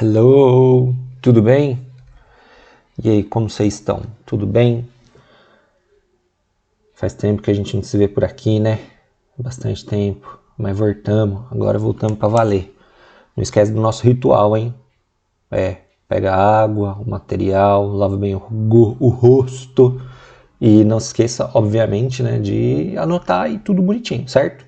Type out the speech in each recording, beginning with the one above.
Hello, tudo bem? E aí, como vocês estão? Tudo bem? Faz tempo que a gente não se vê por aqui, né? Bastante tempo, mas agora voltamos para valer. Não esquece do nosso ritual, hein? Pega água, o material, lava bem o rosto e não se esqueça, obviamente, né, de anotar e tudo bonitinho, certo?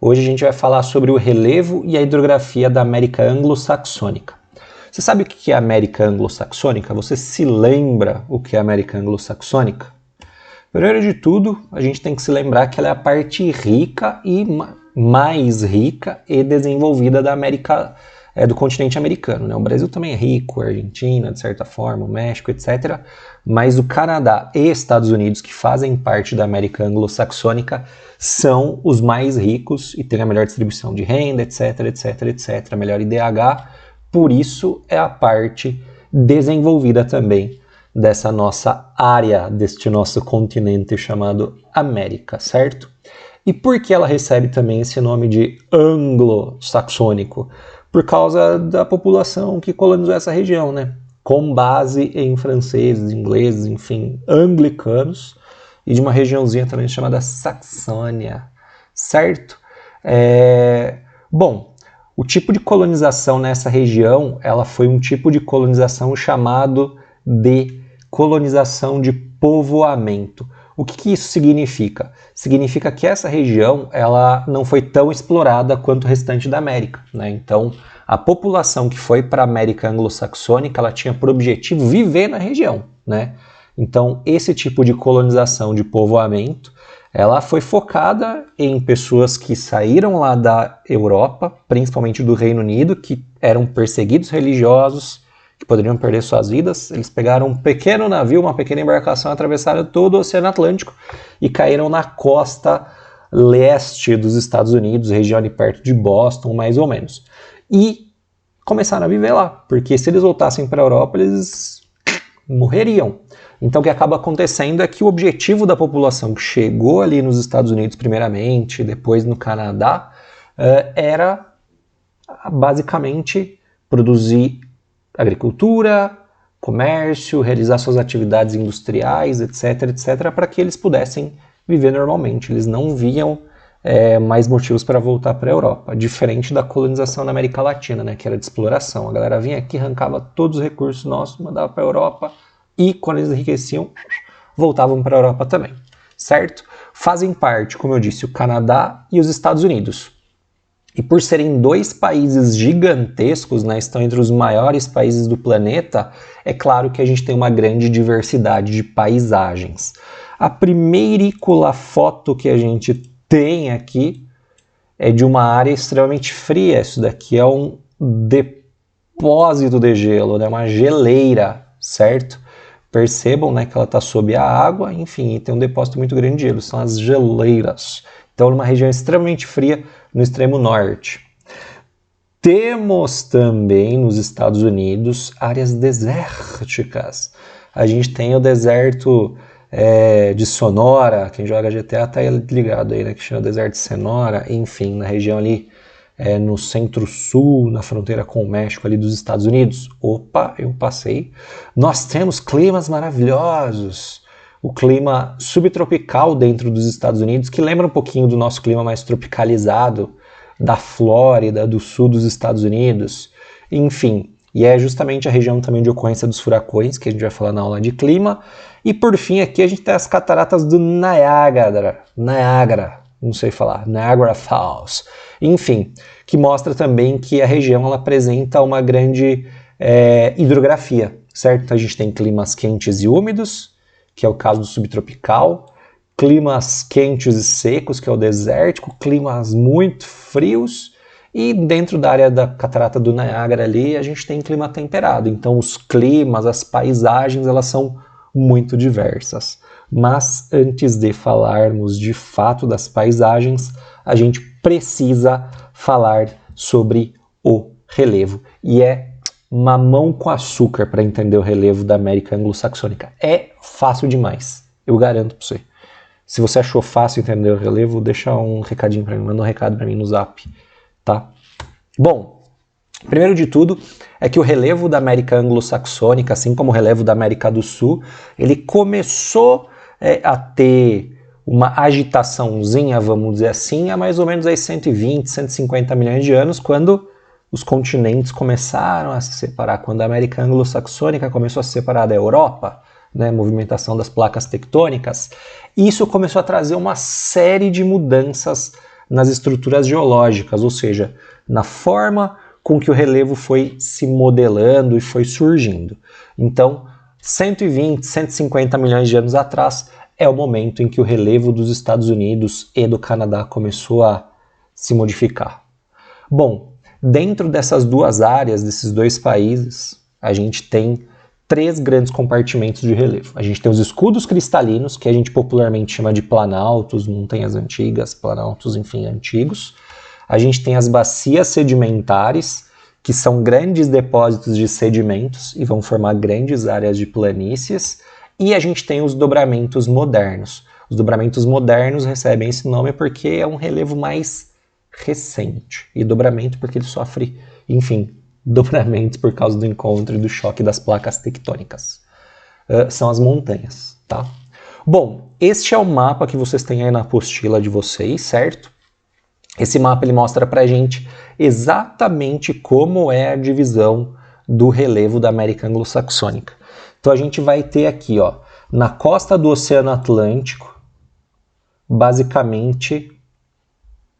Hoje a gente vai falar sobre o relevo e a hidrografia da América Anglo-Saxônica. Você sabe o que é a América Anglo-Saxônica? Você se lembra o que é a América Anglo-Saxônica? Primeiro de tudo, a gente tem que se lembrar que ela é a parte rica e mais rica e desenvolvida da América, do continente americano, né? O Brasil também é rico, a Argentina, de certa forma, o México, etc. Mas o Canadá e Estados Unidos, que fazem parte da América Anglo-Saxônica, são os mais ricos e têm a melhor distribuição de renda, etc, etc, etc, a melhor IDH. Por isso é a parte desenvolvida também dessa nossa área, deste nosso continente chamado América, certo? E por que ela recebe também esse nome de anglo-saxônico? Por causa da população que colonizou essa região, né? Com base em franceses, ingleses, enfim, anglicanos, e de uma regiãozinha também chamada Saxônia, certo? Bom, o tipo de colonização nessa região, ela foi um tipo de colonização chamado de colonização de povoamento. O que isso significa? Significa que essa região ela não foi tão explorada quanto o restante da América, né? Então, a população que foi para a América anglo-saxônica, ela tinha por objetivo viver na região, né? Então, esse tipo de colonização de povoamento, ela foi focada em pessoas que saíram lá da Europa, principalmente do Reino Unido, que eram perseguidos religiosos, que poderiam perder suas vidas. Eles pegaram um pequeno navio, uma pequena embarcação, atravessaram todo o Oceano Atlântico e caíram na costa leste dos Estados Unidos, região ali perto de Boston, mais ou menos. E começaram a viver lá, porque se eles voltassem para a Europa, eles morreriam. Então o que acaba acontecendo é que o objetivo da população que chegou ali nos Estados Unidos primeiramente, depois no Canadá, era basicamente produzir agricultura, comércio, realizar suas atividades industriais, etc, etc, para que eles pudessem viver normalmente. Eles não viam mais motivos para voltar para a Europa, diferente da colonização na América Latina, né, que era de exploração. A galera vinha aqui, arrancava todos os recursos nossos, mandava para a Europa e, quando eles enriqueciam, voltavam para a Europa também, certo? Fazem parte, como eu disse, o Canadá e os Estados Unidos. E por serem dois países gigantescos, né, estão entre os maiores países do planeta, é claro que a gente tem uma grande diversidade de paisagens. A primeirícola foto que a gente tem aqui é de uma área extremamente fria. Isso daqui é um depósito de gelo, né, uma geleira, certo? Percebam, né, que ela está sob a água, enfim, e tem um depósito muito grande de gelo, são as geleiras. Então, numa região extremamente fria, no extremo norte. Temos também nos Estados Unidos áreas desérticas. A gente tem o deserto de Sonora, quem joga GTA tá ligado aí, né, que chama deserto de Sonora, enfim, na região ali no centro-sul, na fronteira com o México ali dos Estados Unidos. Opa, eu passei. Nós temos climas maravilhosos. O clima subtropical dentro dos Estados Unidos, que lembra um pouquinho do nosso clima mais tropicalizado, da Flórida, do sul dos Estados Unidos, enfim. E é justamente a região também de ocorrência dos furacões, que a gente vai falar na aula de clima. E por fim aqui a gente tem as cataratas do Niagara, não sei falar, Niagara Falls. Enfim, que mostra também que a região ela apresenta uma grande hidrografia, certo? A gente tem climas quentes e úmidos, que é o caso do subtropical, climas quentes e secos, que é o desértico, climas muito frios, e dentro da área da Catarata do Niágara ali, a gente tem clima temperado. Então os climas, as paisagens, elas são muito diversas. Mas antes de falarmos de fato das paisagens, a gente precisa falar sobre o relevo. E é mamão com açúcar para entender o relevo da América Anglo-Saxônica. É fácil demais, eu garanto para você. Se você achou fácil entender o relevo, deixa um recadinho para mim, manda um recado para mim no Zap, tá? Bom, Primeiro de tudo é que o relevo da América anglo-saxônica, assim como o relevo da América do Sul, ele começou a ter uma agitaçãozinha, vamos dizer assim, há mais ou menos aí 120, 150 milhões de anos, quando os continentes começaram a se separar, quando a América anglo-saxônica começou a se separar da Europa, né, movimentação das placas tectônicas, isso começou a trazer uma série de mudanças nas estruturas geológicas, ou seja, na forma com que o relevo foi se modelando e foi surgindo. Então, 120, 150 milhões de anos atrás é o momento em que o relevo dos Estados Unidos e do Canadá começou a se modificar. Bom, dentro dessas duas áreas, desses dois países, a gente tem 3 grandes compartimentos de relevo. A gente tem os escudos cristalinos, que a gente popularmente chama de planaltos, montanhas antigas, planaltos, enfim, antigos. A gente tem as bacias sedimentares, que são grandes depósitos de sedimentos e vão formar grandes áreas de planícies. E a gente tem os dobramentos modernos. Os dobramentos modernos recebem esse nome porque é um relevo mais recente. E dobramento porque ele sofre, enfim, dobramentos por causa do encontro e do choque das placas tectônicas. São as montanhas, tá? Bom, este é o mapa que vocês têm aí na apostila de vocês, certo? Esse mapa ele mostra pra gente exatamente como é a divisão do relevo da América anglo-saxônica. Então a gente vai ter aqui, ó, na costa do Oceano Atlântico, basicamente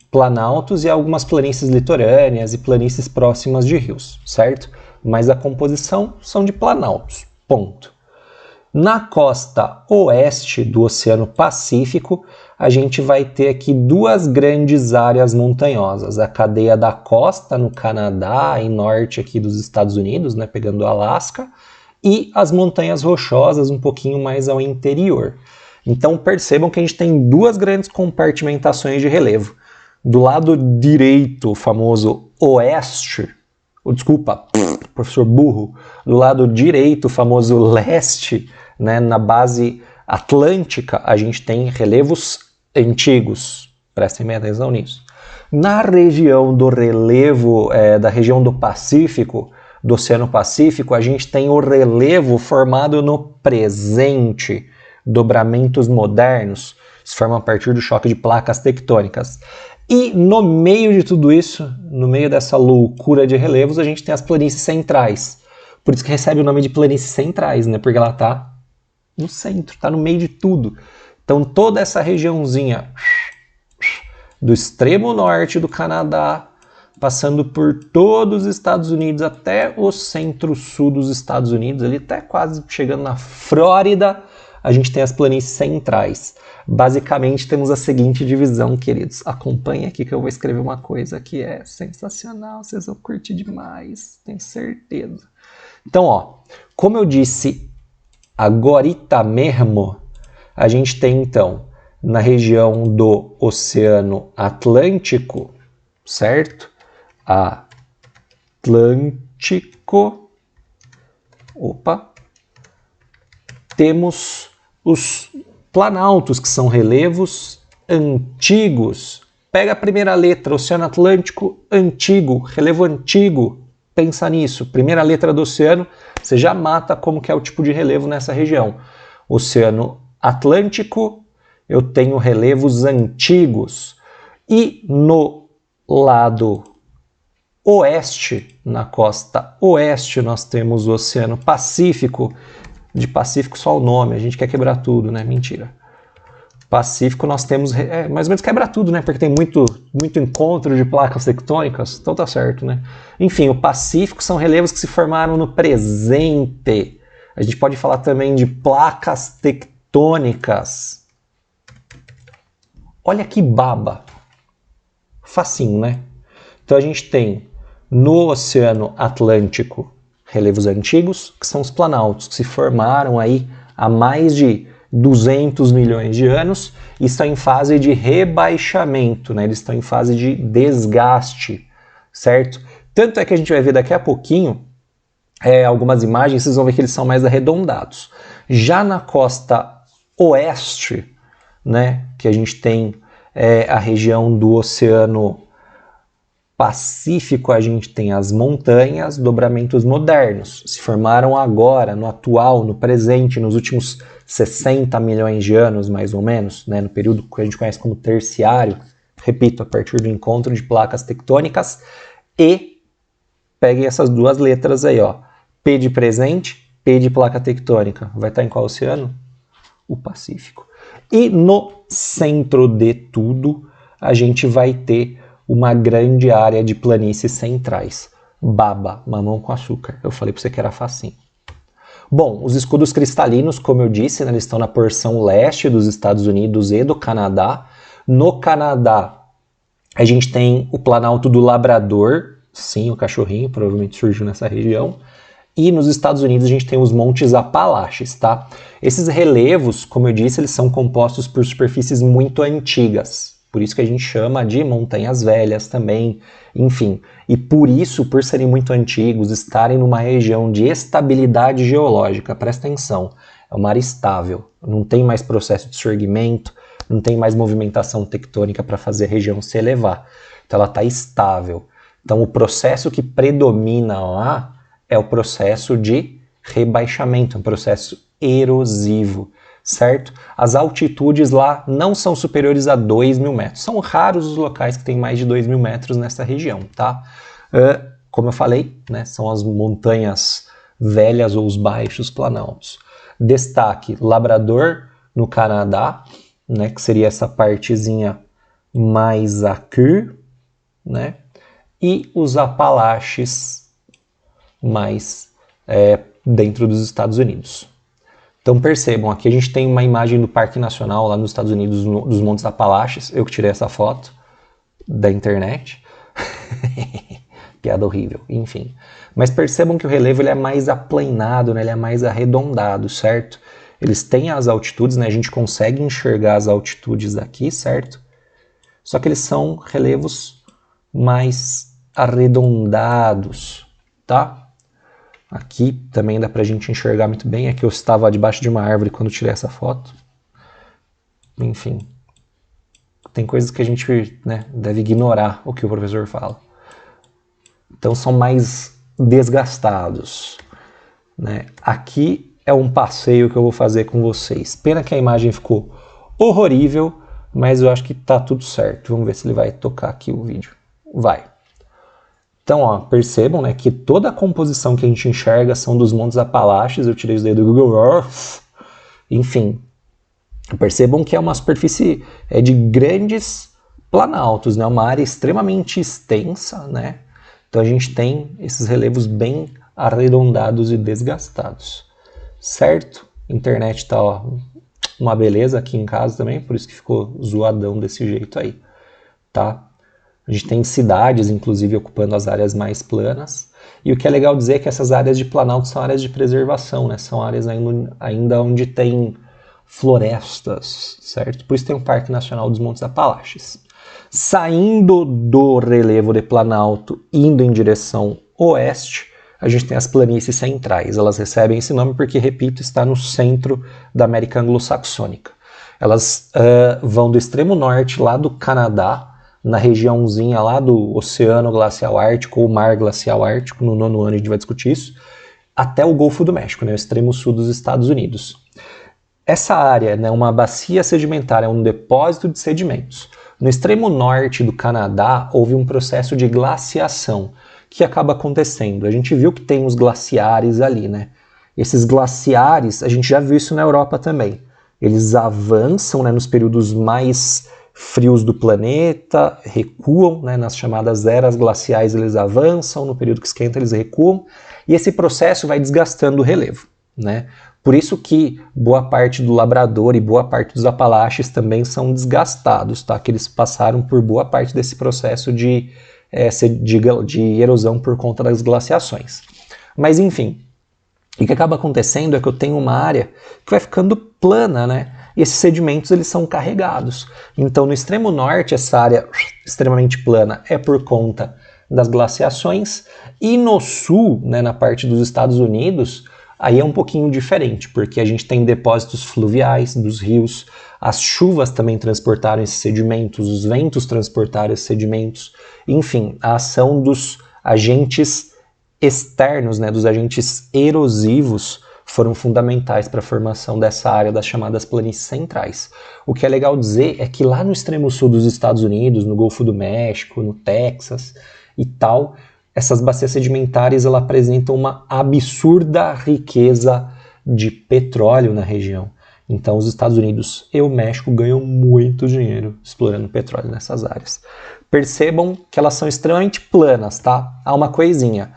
planaltos e algumas planícies litorâneas e planícies próximas de rios, certo? Mas a composição são de planaltos, ponto. Na costa oeste do Oceano Pacífico, a gente vai ter aqui 2 grandes áreas montanhosas, a cadeia da costa no Canadá e norte aqui dos Estados Unidos, né, pegando o Alasca, e as montanhas rochosas um pouquinho mais ao interior. Então percebam que a gente tem 2 grandes compartimentações de relevo. Do lado direito, o famoso oeste, desculpa, professor burro, do lado direito, o famoso leste, né, na base atlântica, a gente tem relevos antigos. Prestem bem atenção nisso. Na região do relevo, da região do Pacífico, do Oceano Pacífico, a gente tem o relevo formado no presente, dobramentos modernos, se formam a partir do choque de placas tectônicas. E no meio de tudo isso, no meio dessa loucura de relevos, a gente tem as planícies centrais. Por isso que recebe o nome de planícies centrais, né? Porque ela está no centro, está no meio de tudo. Então toda essa regiãozinha do extremo norte do Canadá, passando por todos os Estados Unidos até o centro-sul dos Estados Unidos, ali até quase chegando na Flórida, a gente tem as planícies centrais. Basicamente temos a seguinte divisão, queridos. Acompanhe aqui que eu vou escrever uma coisa que é sensacional, vocês vão curtir demais, tenho certeza. Então, ó, como eu disse agorita mesmo, a gente tem então na região do Oceano Atlântico, certo? Atlântico. Opa. Temos os planaltos, que são relevos antigos. Pega a primeira letra, Oceano Atlântico antigo, relevo antigo. Pensa nisso. Primeira letra do oceano, você já mata como que é o tipo de relevo nessa região. Oceano Atlântico, eu tenho relevos antigos. E no lado oeste, na costa oeste, nós temos o Oceano Pacífico. De Pacífico só o nome, a gente quer quebrar tudo, né? Mentira. Pacífico nós temos, mais ou menos quebra tudo, né? Porque tem muito encontro de placas tectônicas, então tá certo, né? Enfim, o Pacífico são relevos que se formaram no presente. A gente pode falar também de placas tectônicas. Olha que baba. Facinho, né? Então a gente tem no Oceano Atlântico relevos antigos, que são os planaltos, que se formaram aí há mais de 200 milhões de anos e estão em fase de rebaixamento, né? Eles estão em fase de desgaste, certo? Tanto é que a gente vai ver daqui a pouquinho algumas imagens, vocês vão ver que eles são mais arredondados. Já na costa oeste, né, que a gente tem a região do Oceano Pacífico a gente tem as montanhas, dobramentos modernos, se formaram agora, no atual, no presente, nos últimos 60 milhões de anos, mais ou menos, né, no período que a gente conhece como terciário, repito, a partir do encontro de placas tectônicas, e peguem essas duas letras aí, ó, P de presente, P de placa tectônica, vai estar em qual oceano? O Pacífico. E no centro de tudo, a gente vai ter uma grande área de planícies centrais. Baba, mamão com açúcar. Eu falei para você que era facinho. Bom, os escudos cristalinos, como eu disse, né, eles estão na porção leste dos Estados Unidos e do Canadá. No Canadá, a gente tem o Planalto do Labrador, sim, o cachorrinho, provavelmente surgiu nessa região. E nos Estados Unidos a gente tem os Montes Apalaches, tá? Esses relevos, como eu disse, eles são compostos por superfícies muito antigas. Por isso que a gente chama de montanhas velhas também, enfim. E por isso, por serem muito antigos, estarem numa região de estabilidade geológica, presta atenção, é uma área estável, não tem mais processo de surgimento, não tem mais movimentação tectônica para fazer a região se elevar. Então ela está estável. Então o processo que predomina lá é o processo de rebaixamento, um processo erosivo, certo? As altitudes lá não são superiores a 2.000 metros. São raros os locais que têm mais de 2.000 metros nessa região, tá? Como eu falei, né, são as montanhas velhas ou os baixos planaltos. Destaque, Labrador, no Canadá, né, que seria essa partezinha mais aqui, né? E os Apalaches mais dentro dos Estados Unidos. Então percebam, aqui a gente tem uma imagem do Parque Nacional lá nos Estados Unidos, dos Montes Apalaches. Eu que tirei essa foto da internet. Piada horrível, enfim. Mas percebam que o relevo ele é mais aplanado, né? Ele é mais arredondado, certo? Eles têm as altitudes, né? A gente consegue enxergar as altitudes daqui, certo? Só que eles são relevos mais arredondados, tá? Aqui também dá pra gente enxergar muito bem. Aqui eu estava debaixo de uma árvore quando tirei essa foto. Enfim, tem coisas que a gente, né, deve ignorar o que o professor fala. Então são mais desgastados, né? Aqui é um passeio que eu vou fazer com vocês. Pena que a imagem ficou horrível, mas eu acho que tá tudo certo. Vamos ver se ele vai tocar aqui o vídeo. Vai. Então, ó, percebam, né, que toda a composição que a gente enxerga são dos Montes Apalaches. Eu tirei isso daí do Google Earth. Enfim, percebam que é uma superfície de grandes planaltos, né, uma área extremamente extensa, né? Então a gente tem esses relevos bem arredondados e desgastados, certo? A internet tá, ó, uma beleza aqui em casa também, por isso que ficou zoadão desse jeito aí, tá? A gente tem cidades, inclusive, ocupando as áreas mais planas. E o que é legal dizer é que essas áreas de planalto são áreas de preservação, né? São áreas ainda onde tem florestas, certo? Por isso tem o Parque Nacional dos Montes Apalaches. Saindo do relevo de planalto, indo em direção oeste, a gente tem as planícies centrais. Elas recebem esse nome porque, repito, está no centro da América Anglo-Saxônica. Elas vão do extremo norte, lá do Canadá, na regiãozinha lá do Oceano Glacial Ártico ou Mar Glacial Ártico, no 9º ano a gente vai discutir isso, até o Golfo do México, né, o extremo sul dos Estados Unidos. Essa área, né, uma bacia sedimentar, é um depósito de sedimentos. No extremo norte do Canadá, houve um processo de glaciação que acaba acontecendo. A gente viu que tem os glaciares ali, né? Esses glaciares, a gente já viu isso na Europa também. Eles avançam, né, nos períodos mais frios do planeta, recuam, né, nas chamadas eras glaciais eles avançam, no período que esquenta eles recuam, e esse processo vai desgastando o relevo, né? Por isso que boa parte do Labrador e boa parte dos Apalaches também são desgastados, tá? Que eles passaram por boa parte desse processo de erosão por conta das glaciações. Mas enfim, o que acaba acontecendo é que eu tenho uma área que vai ficando plana, né? E esses sedimentos eles são carregados. Então no extremo norte essa área extremamente plana é por conta das glaciações, e no sul, né, na parte dos Estados Unidos, aí é um pouquinho diferente, porque a gente tem depósitos fluviais dos rios, as chuvas também transportaram esses sedimentos, os ventos transportaram esses sedimentos, enfim, a ação dos agentes externos, né, dos agentes erosivos, foram fundamentais para a formação dessa área das chamadas planícies centrais. O que é legal dizer é que lá no extremo sul dos Estados Unidos, no Golfo do México, no Texas e tal, essas bacias sedimentares elas apresentam uma absurda riqueza de petróleo na região. Então os Estados Unidos e o México ganham muito dinheiro explorando petróleo nessas áreas. Percebam que elas são extremamente planas, tá? Há uma coisinha.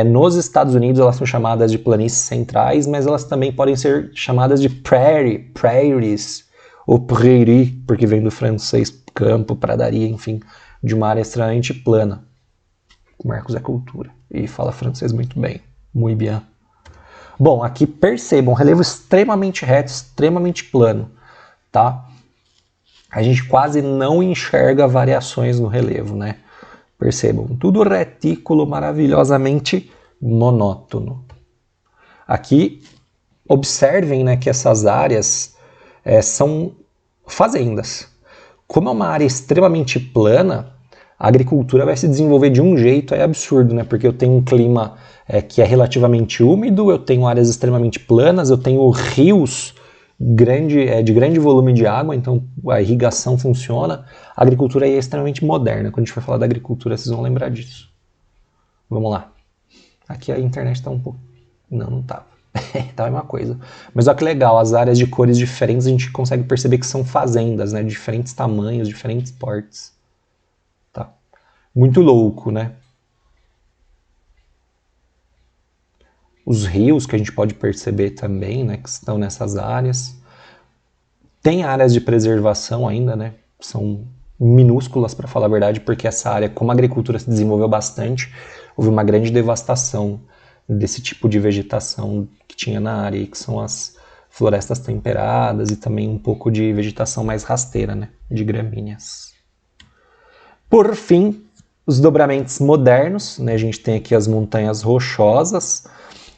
Nos Estados Unidos elas são chamadas de planícies centrais, mas elas também podem ser chamadas de prairies, ou prairie, porque vem do francês campo, pradaria, enfim, de uma área extremamente plana. O Marcos é cultura e fala francês muito bem, muito bien. Bom, aqui percebam, relevo extremamente reto, extremamente plano, tá? A gente quase não enxerga variações no relevo, né? Percebam, tudo retículo maravilhosamente monótono. Aqui, observem, né, que essas áreas são fazendas. Como é uma área extremamente plana, a agricultura vai se desenvolver de um jeito absurdo, né? Porque eu tenho um clima que é relativamente úmido, eu tenho áreas extremamente planas, eu tenho rios de grande volume de água, então a irrigação funciona. A agricultura aí é extremamente moderna. Quando a gente for falar da agricultura, vocês vão lembrar disso. Vamos lá. Aqui a internet está um pouco... Não estava. Tá uma coisa. Mas olha que legal, as áreas de cores diferentes a gente consegue perceber que são fazendas, né? De diferentes tamanhos, diferentes portes. Tá. Muito louco, né? Os rios que a gente pode perceber também, né, que estão nessas áreas. Tem áreas de preservação ainda, né? São minúsculas, para falar a verdade, porque essa área, como a agricultura se desenvolveu bastante, houve uma grande devastação desse tipo de vegetação que tinha na área, que são as florestas temperadas e também um pouco de vegetação mais rasteira, né? De gramíneas. Por fim, os dobramentos modernos, né? A gente tem aqui as montanhas rochosas,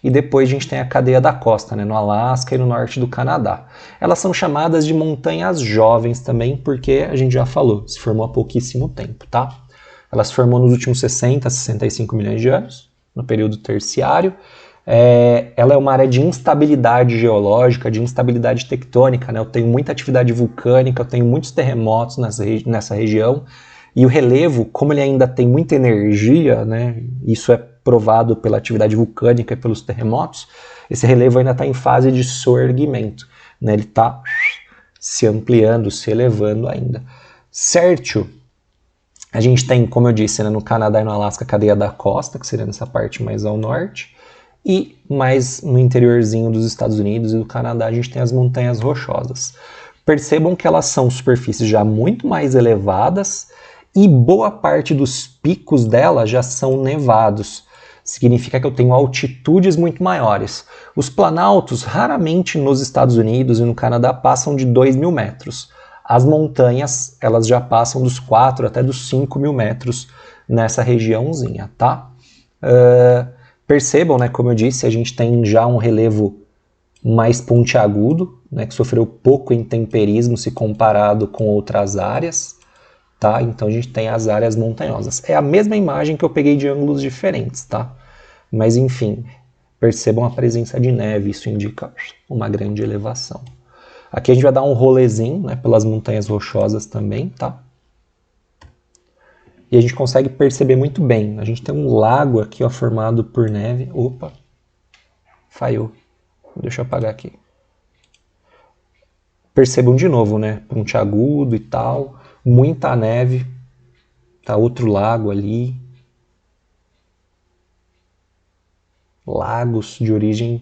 e depois a gente tem a cadeia da costa, né, no Alasca e no norte do Canadá. Elas são chamadas de montanhas jovens também, porque a gente já falou, se formou há pouquíssimo tempo, tá? Ela se formou nos últimos 60 a 65 milhões de anos, no período terciário. Ela é uma área de instabilidade geológica, de instabilidade tectônica, né? Eu tenho muita atividade vulcânica, eu tenho muitos terremotos nessa região, e o relevo, como ele ainda tem muita energia, né, isso é provado pela atividade vulcânica e pelos terremotos, esse relevo ainda está em fase de soerguimento, né? Ele está se ampliando, se elevando ainda. Certo? A gente tem, como eu disse, né, no Canadá e no Alasca, a cadeia da costa, que seria nessa parte mais ao norte, e mais no interiorzinho dos Estados Unidos e do Canadá a gente tem as montanhas rochosas. Percebam que elas são superfícies já muito mais elevadas e boa parte dos picos dela já são nevados. Significa que eu tenho altitudes muito maiores. Os planaltos, raramente nos Estados Unidos e no Canadá, passam de 2.000 metros. As montanhas, elas já passam dos 4 até dos 5.000 metros nessa regiãozinha, tá? Percebam, né, como eu disse, a gente tem já um relevo mais pontiagudo, né, que sofreu pouco intemperismo se comparado com outras áreas. Tá? Então a gente tem as áreas montanhosas. É a mesma imagem que eu peguei de ângulos diferentes, tá? Mas enfim, percebam a presença de neve, isso indica uma grande elevação. Aqui a gente vai dar um rolezinho, né, pelas montanhas rochosas também, tá? E a gente consegue perceber muito bem. A gente tem um lago aqui, ó, formado por neve. Opa, falhou. Deixa eu apagar aqui. Percebam de novo, né? Pontiagudo e tal. Muita neve, tá outro lago ali, lagos de origem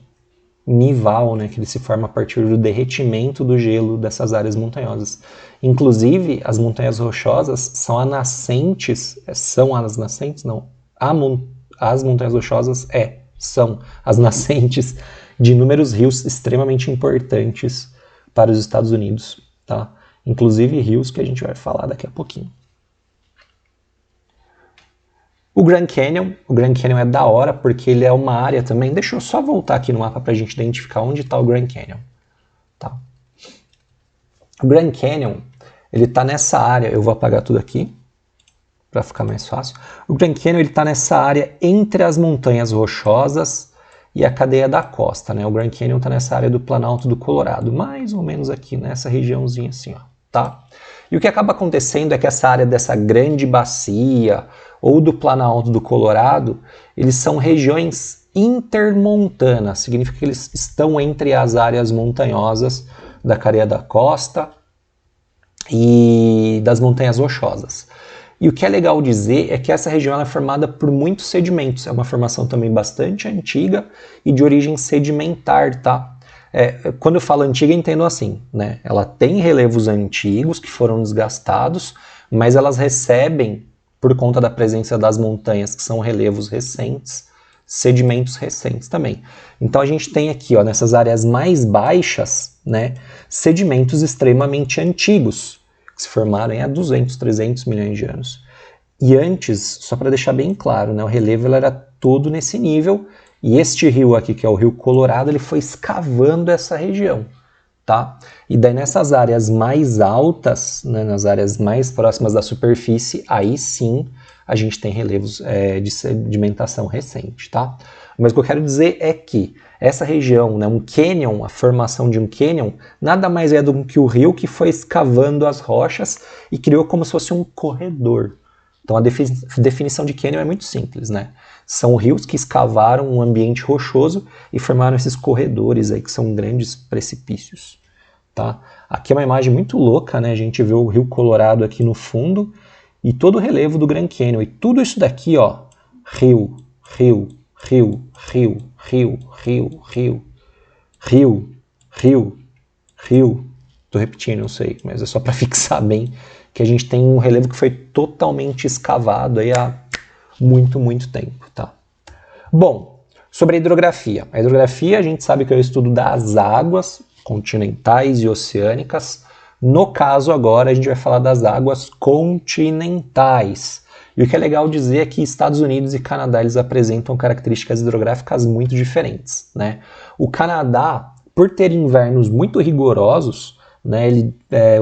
nival, né, que ele se forma a partir do derretimento do gelo dessas áreas montanhosas. Inclusive, as montanhas rochosas são as nascentes, as montanhas rochosas são as nascentes de inúmeros rios extremamente importantes para os Estados Unidos, tá? Inclusive rios que a gente vai falar daqui a pouquinho. O Grand Canyon é da hora porque ele é uma área também. Deixa eu só voltar aqui no mapa para a gente identificar onde está o Grand Canyon. Tá. O Grand Canyon, ele está nessa área. Eu vou apagar tudo aqui para ficar mais fácil. O Grand Canyon está nessa área entre as montanhas rochosas e a cadeia da costa, né? O Grand Canyon está nessa área do Planalto do Colorado, mais ou menos aqui nessa regiãozinha assim, ó, tá? E o que acaba acontecendo é que essa área dessa grande bacia ou do Planalto do Colorado, eles são regiões intermontanas, significa que eles estão entre as áreas montanhosas da cadeia da costa e das montanhas rochosas. E o que é legal dizer é que essa região é formada por muitos sedimentos. É uma formação também bastante antiga e de origem sedimentar, tá? Quando eu falo antiga, entendo assim, né? Ela tem relevos antigos que foram desgastados, mas elas recebem, por conta da presença das montanhas, que são relevos recentes, sedimentos recentes também. Então a gente tem aqui, ó, nessas áreas mais baixas, né, sedimentos extremamente antigos, que se formaram há 200, 300 milhões de anos. E antes, só para deixar bem claro, né, o relevo ele era todo nesse nível, e este rio aqui, que é o Rio Colorado, ele foi escavando essa região, tá? E daí nessas áreas mais altas, né, nas áreas mais próximas da superfície, aí sim a gente tem relevos de sedimentação recente, tá? Mas o que eu quero dizer é que essa região, né, um canyon, a formação de um canyon, nada mais é do que o rio que foi escavando as rochas e criou como se fosse um corredor. Então a definição de canyon é muito simples, né? São rios que escavaram um ambiente rochoso e formaram esses corredores aí, que são grandes precipícios, tá? Aqui é uma imagem muito louca, né? A gente vê o Rio Colorado aqui no fundo e todo o relevo do Grand Canyon. E tudo isso daqui, ó, rio, rio, rio, rio, rio, rio, rio, rio, rio, rio. Tô repetindo, eu sei, mas é só para fixar bem que a gente tem um relevo que foi totalmente escavado aí há muito, muito tempo, tá? Bom, sobre a hidrografia. A hidrografia, a gente sabe que é o estudo das águas continentais e oceânicas. No caso agora, a gente vai falar das águas continentais. E o que é legal dizer é que Estados Unidos e Canadá eles apresentam características hidrográficas muito diferentes, né? O Canadá, por ter invernos muito rigorosos, né,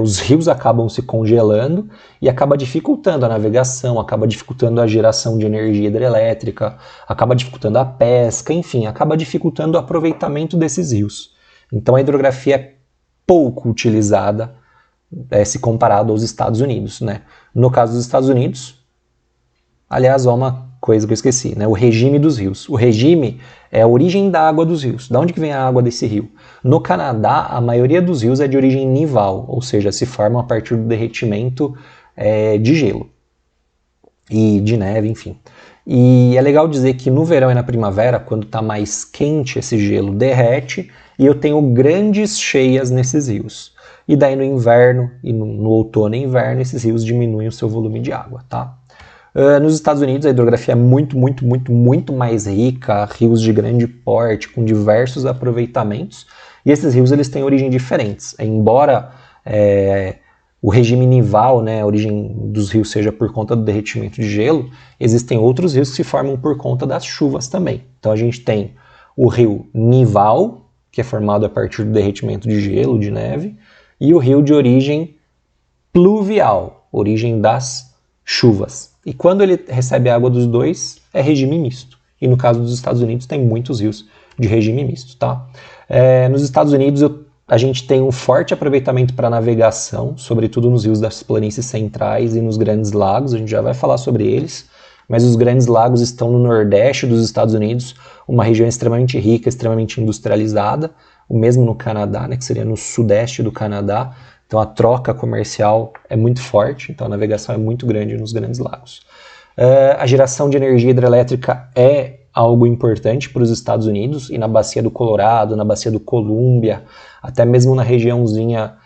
os rios acabam se congelando e acaba dificultando a navegação, acaba dificultando a geração de energia hidrelétrica, acaba dificultando a pesca, enfim, acaba dificultando o aproveitamento desses rios. Então a hidrografia é pouco utilizada se comparado aos Estados Unidos, né? No caso dos Estados Unidos, aliás, ó, uma coisa que eu esqueci, né? O regime dos rios. O regime é a origem da água dos rios. Da onde que vem a água desse rio? No Canadá, a maioria dos rios é de origem nival, ou seja, se formam a partir do derretimento de gelo e de neve, enfim. E é legal dizer que no verão e na primavera, quando está mais quente, esse gelo derrete e eu tenho grandes cheias nesses rios. E daí no inverno, e no outono e inverno, esses rios diminuem o seu volume de água, tá? Nos Estados Unidos, a hidrografia é muito mais rica, rios de grande porte, com diversos aproveitamentos, e esses rios eles têm origem diferentes. Embora o regime nival, né, a origem dos rios seja por conta do derretimento de gelo, existem outros rios que se formam por conta das chuvas também. Então a gente tem o rio nival, que é formado a partir do derretimento de gelo, de neve, e o rio de origem pluvial, origem das chuvas. E quando ele recebe a água dos dois, é regime misto. E no caso dos Estados Unidos, tem muitos rios de regime misto, tá? Nos Estados Unidos, a gente tem um forte aproveitamento para navegação, sobretudo nos rios das planícies centrais e nos grandes lagos, a gente já vai falar sobre eles, mas os grandes lagos estão no nordeste dos Estados Unidos, uma região extremamente rica, extremamente industrializada, o mesmo no Canadá, né, que seria no sudeste do Canadá. Então a troca comercial é muito forte, então a navegação é muito grande nos grandes lagos. A geração de energia hidrelétrica é algo importante para os Estados Unidos, e na bacia do Colorado, na bacia do Colômbia, até mesmo na regiãozinha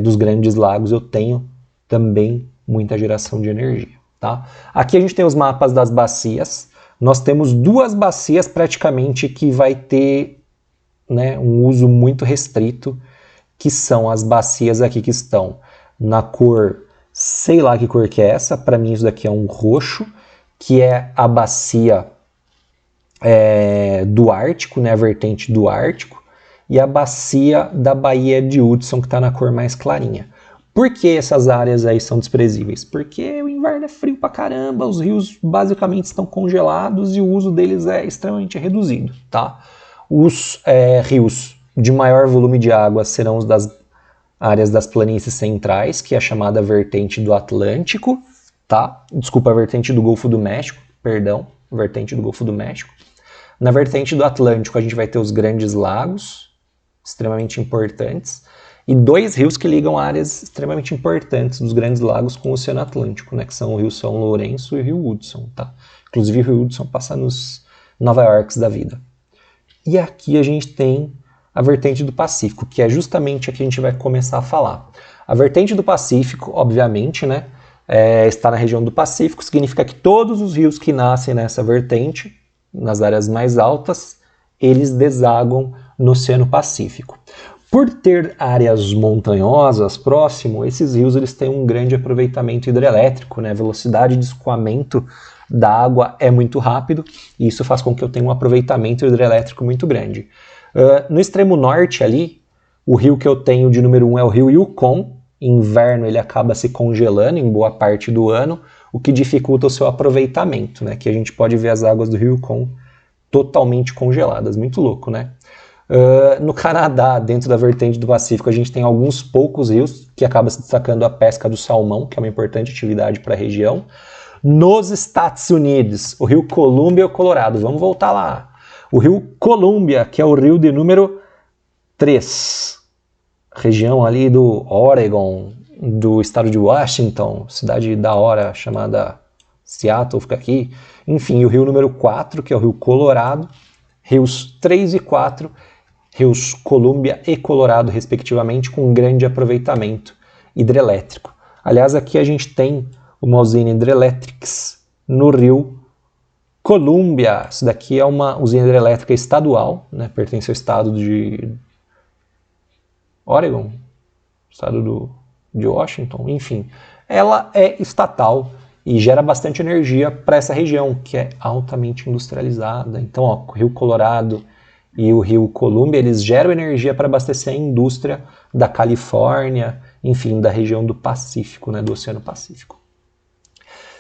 dos grandes lagos eu tenho também muita geração de energia. Tá? Aqui a gente tem os mapas das bacias. Nós temos duas bacias praticamente que vai ter, né, um uso muito restrito, que são as bacias aqui que estão na cor, sei lá que cor que é essa, para mim isso daqui é um roxo, que é a bacia do Ártico, né, a vertente do Ártico, e a bacia da Baía de Hudson, que está na cor mais clarinha. Por que essas áreas aí são desprezíveis? Porque o inverno é frio pra caramba, os rios basicamente estão congelados e o uso deles é extremamente reduzido, tá? Os rios de maior volume de água serão os das áreas das planícies centrais, que é a chamada vertente do Atlântico, tá? Desculpa, a vertente do Golfo do México, perdão, vertente do Golfo do México. Na vertente do Atlântico a gente vai ter os grandes lagos, extremamente importantes, e dois rios que ligam áreas extremamente importantes dos grandes lagos com o Oceano Atlântico, né, que são o Rio São Lourenço e o Rio Hudson, tá? Inclusive o Rio Hudson passa nos Nova Yorks da vida. E aqui a gente tem a vertente do Pacífico, que é justamente a que a gente vai começar a falar. A vertente do Pacífico, obviamente, né, está na região do Pacífico, significa que todos os rios que nascem nessa vertente, nas áreas mais altas, eles desaguam no Oceano Pacífico. Por ter áreas montanhosas próximo, esses rios eles têm um grande aproveitamento hidrelétrico, né? A velocidade de escoamento da água é muito rápido e isso faz com que eu tenha um aproveitamento hidrelétrico muito grande. No extremo norte ali, o rio que eu tenho de número 1 é o rio Yukon. Em inverno ele acaba se congelando em boa parte do ano, o que dificulta o seu aproveitamento, né? Que a gente pode ver as águas do rio Yukon totalmente congeladas. Muito louco, né? No Canadá, dentro da vertente do Pacífico, a gente tem alguns poucos rios que acaba se destacando a pesca do salmão, que é uma importante atividade para a região. Nos Estados Unidos, o rio Columbia e o Colorado. Vamos voltar lá. O rio Columbia, que é o rio de número 3. Região ali do Oregon, do estado de Washington, cidade da hora chamada Seattle, fica aqui. Enfim, o rio número 4, que é o rio Colorado. Rios 3 e 4, rios Columbia e Colorado, respectivamente, com um grande aproveitamento hidrelétrico. Aliás, aqui a gente tem uma usina Hydrelectrics no rio Columbia. Isso daqui é uma usina hidrelétrica estadual, né? Pertence ao estado de Oregon, estado de Washington, enfim. Ela é estatal e gera bastante energia para essa região, que é altamente industrializada. Então, ó, o rio Colorado e o rio Columbia, eles geram energia para abastecer a indústria da Califórnia, enfim, da região do Pacífico, né, do Oceano Pacífico.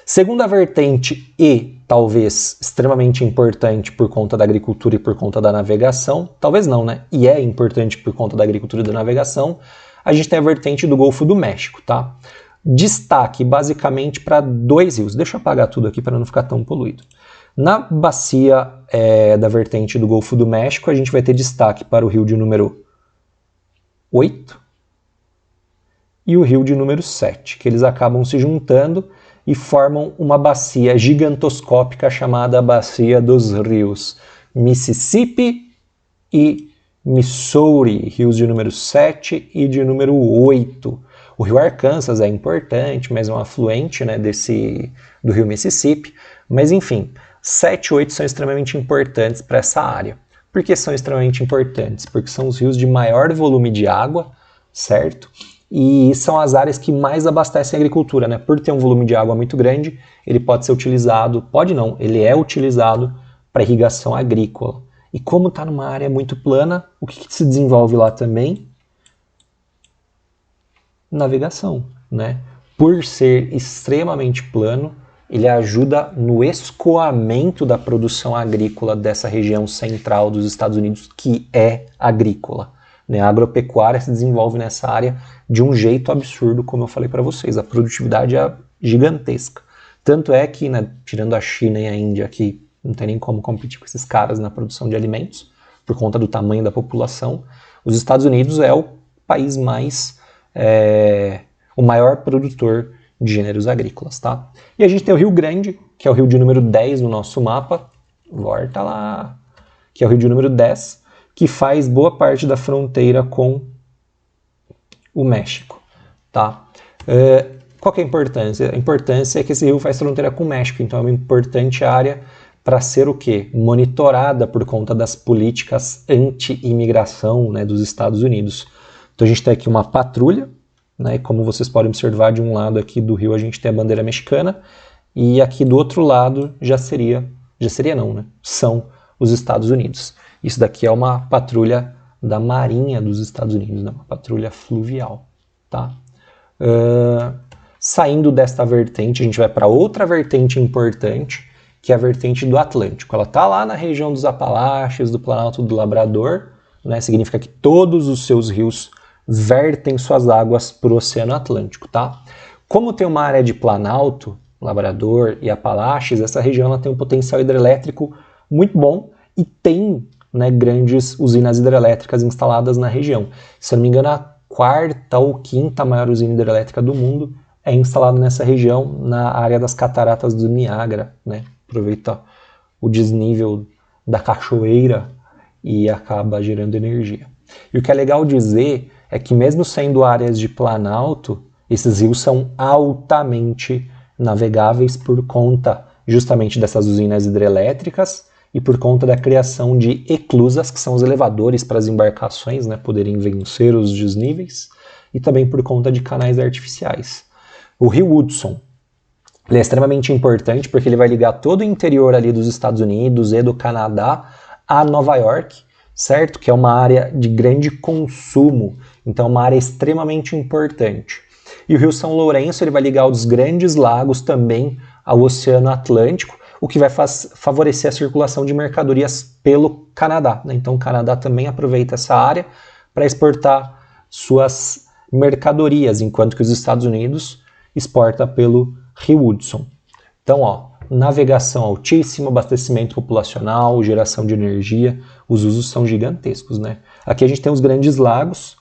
Segunda vertente e, talvez, extremamente importante por conta da agricultura e por conta da navegação, talvez não, né, e é importante por conta da agricultura e da navegação, a gente tem a vertente do Golfo do México, tá? Destaque basicamente para dois rios. Deixa eu apagar tudo aqui para não ficar tão poluído. Na bacia da vertente do Golfo do México, a gente vai ter destaque para o rio de número 8 e o rio de número 7, que eles acabam se juntando e formam uma bacia gigantoscópica chamada Bacia dos Rios Mississippi e Missouri, rios de número 7 e de número 8. O rio Arkansas é importante, mas é um afluente, né, do rio Mississippi. Mas enfim, 7 e 8 são extremamente importantes para essa área. Por que são extremamente importantes? Porque são os rios de maior volume de água, certo? E são as áreas que mais abastecem a agricultura, né? Por ter um volume de água muito grande, ele pode ser utilizado, pode não, ele é utilizado para irrigação agrícola. E como está numa área muito plana, o que se desenvolve lá também? Navegação, né? Por ser extremamente plano, ele ajuda no escoamento da produção agrícola dessa região central dos Estados Unidos, que é agrícola, né? A agropecuária se desenvolve nessa área de um jeito absurdo, como eu falei para vocês. A produtividade é gigantesca. Tanto é que, né, tirando a China e a Índia, que não tem nem como competir com esses caras na produção de alimentos, por conta do tamanho da população, os Estados Unidos é o país o maior produtor de gêneros agrícolas, tá? E a gente tem o Rio Grande, que é o rio de número 10 no nosso mapa, volta lá, que é o rio de número 10, que faz boa parte da fronteira com o México, tá? Qual que é a importância? A importância é que esse rio faz fronteira com o México, então é uma importante área para ser o quê? Monitorada por conta das políticas anti-imigração, né, dos Estados Unidos. Então a gente tem aqui uma patrulha, né, e como vocês podem observar, de um lado aqui do rio a gente tem a bandeira mexicana e aqui do outro lado já seria não, né? São os Estados Unidos. Isso daqui é uma patrulha da Marinha dos Estados Unidos, né? Uma patrulha fluvial, tá? Saindo desta vertente, a gente vai para outra vertente importante, que é a vertente do Atlântico. Ela está lá na região dos Apalaches, do Planalto do Labrador, né? Significa que todos os seus rios vertem suas águas para o Oceano Atlântico, tá? Como tem uma área de Planalto, Labrador e Apalaches, essa região ela tem um potencial hidrelétrico muito bom e tem, né, grandes usinas hidrelétricas instaladas na região. Se eu não me engano, a quarta ou quinta maior usina hidrelétrica do mundo é instalada nessa região, na área das cataratas do Niágara, né? Aproveita o desnível da cachoeira e acaba gerando energia. E o que é legal dizer é que mesmo sendo áreas de planalto, esses rios são altamente navegáveis por conta justamente dessas usinas hidrelétricas e por conta da criação de eclusas, que são os elevadores para as embarcações, né, poderem vencer os desníveis, e também por conta de canais artificiais. O rio Hudson, ele é extremamente importante porque ele vai ligar todo o interior ali dos Estados Unidos e do Canadá a Nova York, certo? Que é uma área de grande consumo, então é uma área extremamente importante. E o rio São Lourenço, ele vai ligar os grandes lagos também ao Oceano Atlântico, o que vai favorecer a circulação de mercadorias pelo Canadá, né? Então o Canadá também aproveita essa área para exportar suas mercadorias, enquanto que os Estados Unidos exporta pelo rio Hudson. Então, ó, navegação altíssima, abastecimento populacional, geração de energia, os usos são gigantescos, né? Aqui a gente tem os grandes lagos,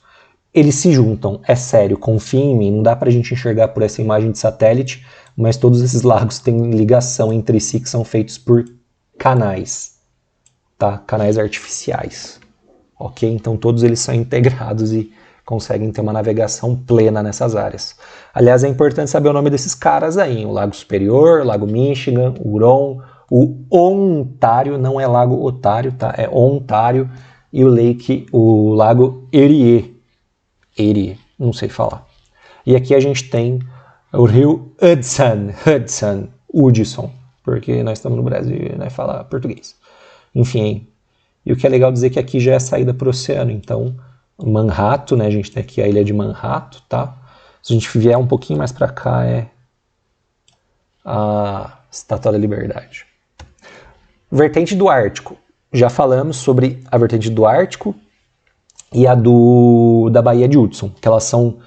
eles se juntam, é sério, confia em mim, não dá pra gente enxergar por essa imagem de satélite, mas todos esses lagos têm ligação entre si que são feitos por canais, tá? Canais artificiais, ok? Então todos eles são integrados e conseguem ter uma navegação plena nessas áreas. Aliás, é importante saber o nome desses caras aí, o Lago Superior, Lago Michigan, o Huron, o Ontário, não é Lago Otário, tá? É Ontário, e o Lago Erie, não sei falar. E aqui a gente tem o rio Hudson, porque nós estamos no Brasil e nós falamos português. Enfim, e o que é legal dizer que aqui já é a saída para o oceano, então Manhattan, né, a gente tem aqui a ilha de Manhattan, tá? Se a gente vier um pouquinho mais para cá é a Estátua da Liberdade. Vertente do Ártico. Já falamos sobre a vertente do Ártico e a da Baía de Hudson, que elas são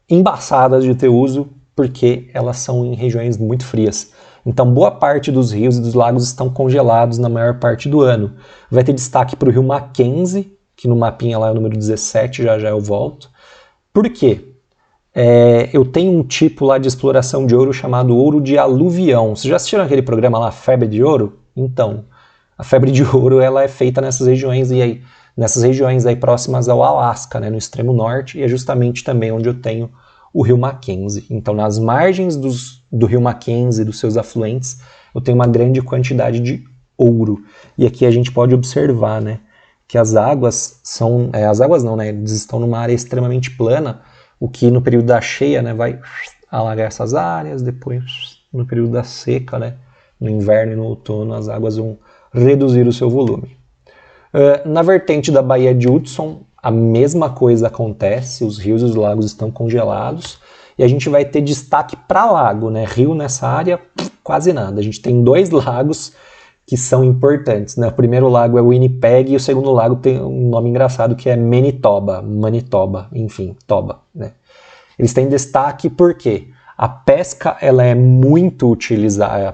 embaçadas de ter uso porque elas são em regiões muito frias. Então, boa parte dos rios e dos lagos estão congelados na maior parte do ano. Vai ter destaque para o rio Mackenzie, que no mapinha lá é o número 17, já eu volto. Por quê? Eu tenho um tipo lá de exploração de ouro chamado ouro de aluvião. Vocês já assistiram aquele programa lá, Febre de Ouro? Então, a febre de ouro ela é feita nessas regiões aí próximas ao Alasca, né, no extremo norte, e é justamente também onde eu tenho o rio Mackenzie. Então, nas margens do rio Mackenzie, dos seus afluentes, eu tenho uma grande quantidade de ouro. E aqui a gente pode observar, né, que as águas são... as águas não, né, eles estão numa área extremamente plana, o que no período da cheia, né, vai alagar essas áreas, depois no período da seca, né, no inverno e no outono, as águas vão reduzir o seu volume. Na vertente da Baía de Hudson, a mesma coisa acontece, os rios e os lagos estão congelados, e a gente vai ter destaque para lago, né? Rio nessa área, quase nada. A gente tem 2 lagos que são importantes, né? O primeiro lago é o Winnipeg e o segundo lago tem um nome engraçado que é Manitoba, enfim, Toba, né? Eles têm destaque porque a pesca ela é muito utilizada,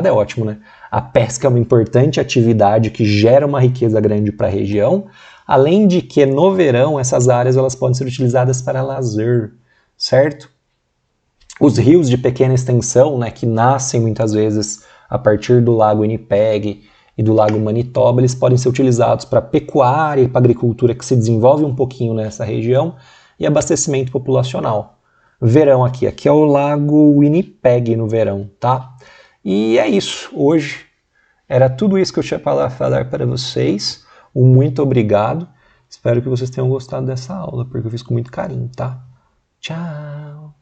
é ótimo, né? A pesca é uma importante atividade que gera uma riqueza grande para a região, além de que no verão essas áreas elas podem ser utilizadas para lazer, certo? Os rios de pequena extensão, né, que nascem muitas vezes a partir do lago Winnipeg e do lago Manitoba, eles podem ser utilizados para pecuária e para agricultura que se desenvolve um pouquinho nessa região e abastecimento populacional. Verão aqui é o lago Winnipeg no verão, tá? E é isso, hoje era tudo isso que eu tinha para falar para vocês. Muito obrigado, espero que vocês tenham gostado dessa aula, porque eu fiz com muito carinho, tá? Tchau!